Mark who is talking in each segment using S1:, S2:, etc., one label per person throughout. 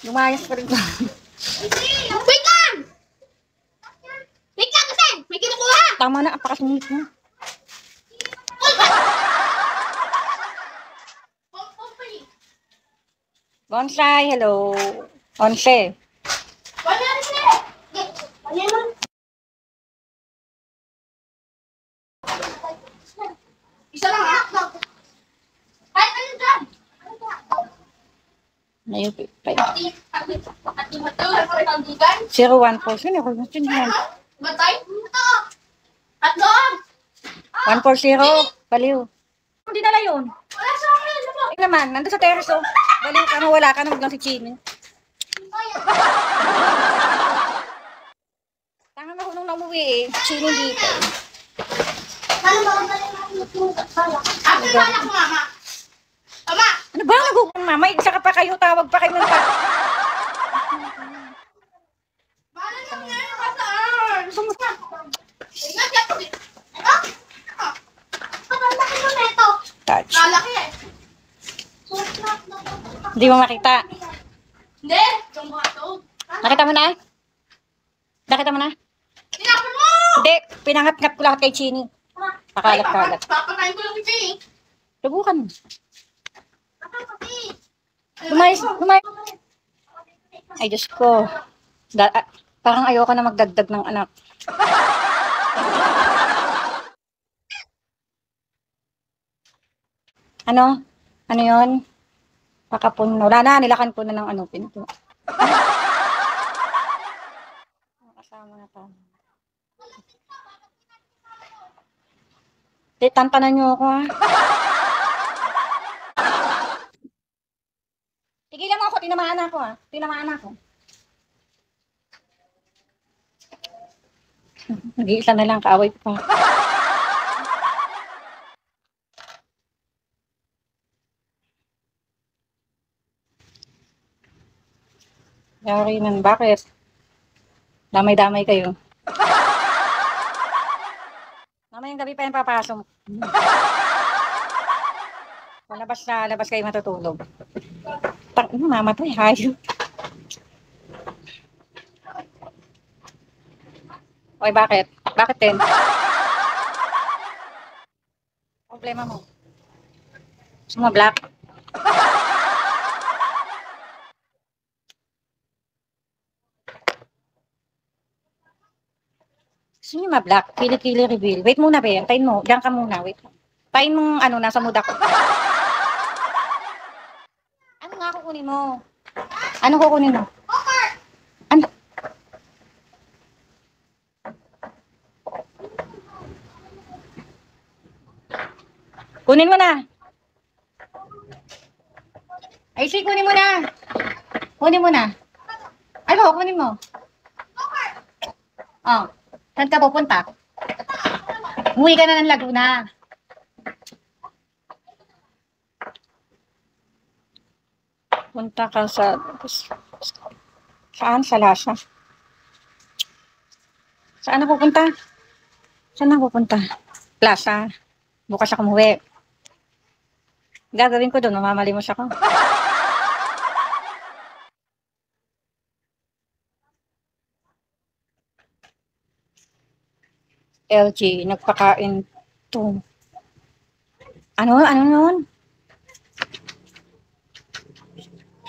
S1: Lumayas pa rin.
S2: Wait lang! Wait lang kasi! May kinukuha!
S1: Tama na, apakasungit mo. Bonsai, hello. Onse.
S2: Wala rin siya! Wala naman. Isa lang ha? Kahit ano dyan!
S1: Ngayon,
S2: At yung matulang ko ang digan.
S1: 014. Ako gusto niya.
S2: Batay? At doon!
S1: 140. Baliw. Hindi nala yun.
S2: Wala sa akin! Ano mo?
S1: Tingnan naman, nandun sa terrace, oh. Baliw ka, wala ka na, maglang si Chino. Tanga na nung umuwi, eh. Chino dito.
S2: Ano ba ang natin yung sala? Ako yung anak ko, mama. Tama!
S1: Ano ba? Nagugong mama? Isa ka pa kayo, tawag pa kayo ng pa.
S2: Bahala lang nga yung pasaan! Ingat yan! Ah! Ah! Ang laki mo na ito!
S1: Touch.
S2: Lalaki eh!
S1: Hindi mo makita.
S2: Hindi! Yung mga to.
S1: Nakita mo na? Nakita mo na?
S2: Tinapon mo!
S1: Hindi, pinangat-ngat ko lahat kay Chini. Pakalat-kalat.
S2: Papakain ko lang si Jay.
S1: Subukan mo.
S2: Pati.
S1: Lumayas. Ay, Diyos ko. Parang ayoko na magdagdag ng anak. Ano? Ano yun? Pakapuno. Wala na, nilakan ko na ng ano, pinto. Kasama na pa. Tantanan niyo ako, ha? Tigilan mo ako, tinamaan ako, ha? Tinamaan ako. Nag-iisa na lang, kaaway pa. Yari nan, bakit? Damay-damay kayo. Mamayang gabi pa yung papasok. Labas na, labas kayo matutulog. Mama to, hayo. Oy, bakit? Bakit din? Problema mo. Sumablock. Gusto niyo ma-block? Kili-kili reveal. Wait muna, be. Tayin mo. Diyan ka muna. Wait. Tayin mong ano, nasa mood ako. Ano nga kukunin mo? Ano kukunin mo? Ano? Kunin mo na. Ay, si, kunin mo na. Kunin mo na. Ano, kunin mo. Oh. Saan ka pupunta? Umuwi ka na ng Laguna. Punta ka sa... Saan? Sa Lasa. Saan ako pupunta? Saan ako pupunta? Plaza. Bukas ako umuwi. Gagawin ko doon, mamamalimos ako. LG, nagpakain to. Ano nun?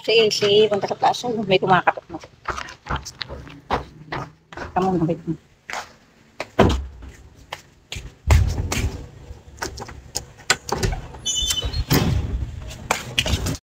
S1: Si punta sa plaza, may kumakatok mo. Kamu, wait mo.